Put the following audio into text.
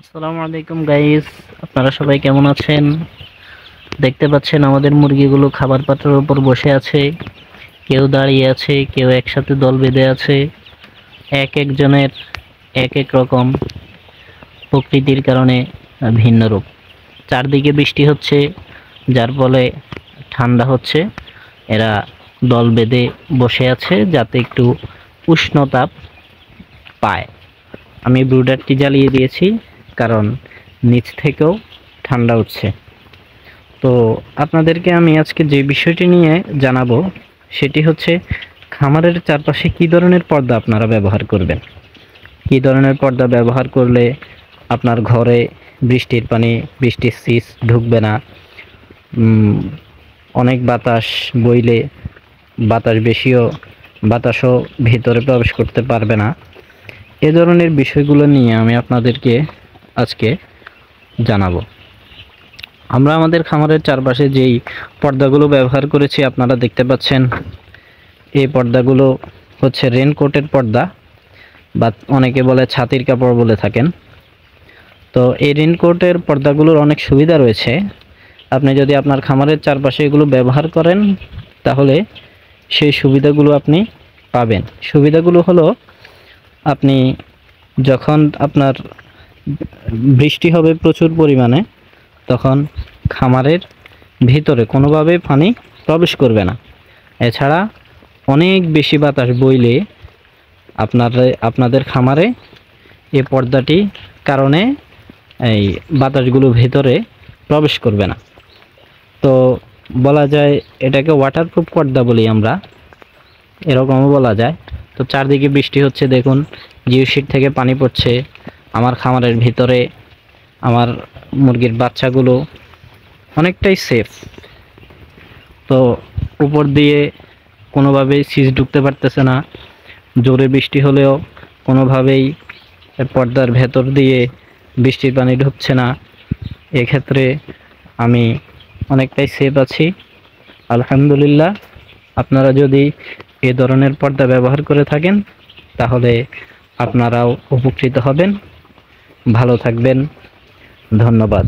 আসসালামু আলাইকুম গাইস, আপনারা সবাই কেমন আছেন? দেখতে পাচ্ছেন আমাদের মুরগিগুলো খাবার পাত্রের উপর বসে আছে। কেউ দাঁড়িয়ে আছে, কেউ একসাথে দল বেঁধে আছে। এক একজনের এক এক রকম প্রকৃতির কারণে ভিন্ন রূপ। চারদিকে বৃষ্টি হচ্ছে, যার ফলে ঠান্ডা হচ্ছে। এরা দল বেঁধে বসে আছে যাতে একটু উষ্ণতা পায়। আমি ব্রুডারটি জ্বালিয়ে দিয়েছি, কারণ নিচ থেকেও ঠান্ডা উঠছে। তো আপনাদেরকে আমি আজকে যে বিষয়টি নিয়ে জানাবো সেটি হচ্ছে খামারের চারপাশে কী ধরনের পর্দা আপনারা ব্যবহার করবেন। কী ধরনের পর্দা ব্যবহার করলে আপনার ঘরে বৃষ্টির পানি, বৃষ্টির সিস ঢুকবে না। অনেক বাতাস বইলে বাতাসও ভিতরে প্রবেশ করতে পারবে না। এ ধরনের বিষয়গুলো নিয়ে আমি আপনাদেরকে আজকে জানাবো। আমরা আমাদের খামারের চারপাশে যেই পর্দাগুলো ব্যবহার করেছি আপনারা দেখতে পাচ্ছেন। এই পর্দাগুলো হচ্ছে রেনকোটের পর্দা, বা অনেকে বলে ছাতির কাপড় বলে থাকেন। তো এই রেনকোটের পর্দাগুলোর অনেক সুবিধা রয়েছে। আপনি যদি আপনার খামারের চারপাশে এগুলো ব্যবহার করেন তাহলে সেই সুবিধাগুলো আপনি পাবেন। সুবিধাগুলো হলো, আপনি যখন আপনার বৃষ্টি হবে প্রচুর পরিমাণে, তখন খামারের ভিতরে কোনোভাবেই পানি প্রবেশ করবে না। এছাড়া অনেক বেশি বাতাস বইলে আপনাদের খামারে এই পর্দাটি কারণে এই বাতাসগুলো ভেতরে প্রবেশ করবে না। তো বলা যায় এটাকে ওয়াটারপ্রুফ পর্দা বলি আমরা, এরকমও বলা যায়। তো চারদিকে বৃষ্টি হচ্ছে, দেখুন জিও শিট থেকে পানি পড়ছে আমার খামারের ভিতরে। আমার মুরগির বাচ্চাগুলো অনেকটাই সেফ। তো উপর দিয়ে কোনোভাবেই সিজ ঢুকতে পারতেছে না। জোরে বৃষ্টি হলেও কোনোভাবেই পর্দার ভেতর দিয়ে বৃষ্টির পানি ঢুকছে না। এক্ষেত্রে আমি অনেকটাই সেফ আছি, আলহামদুলিল্লাহ। আপনারা যদি এ ধরনের পর্দা ব্যবহার করে থাকেন তাহলে আপনারাও উপকৃত হবেন। ভালো থাকবেন, ধন্যবাদ।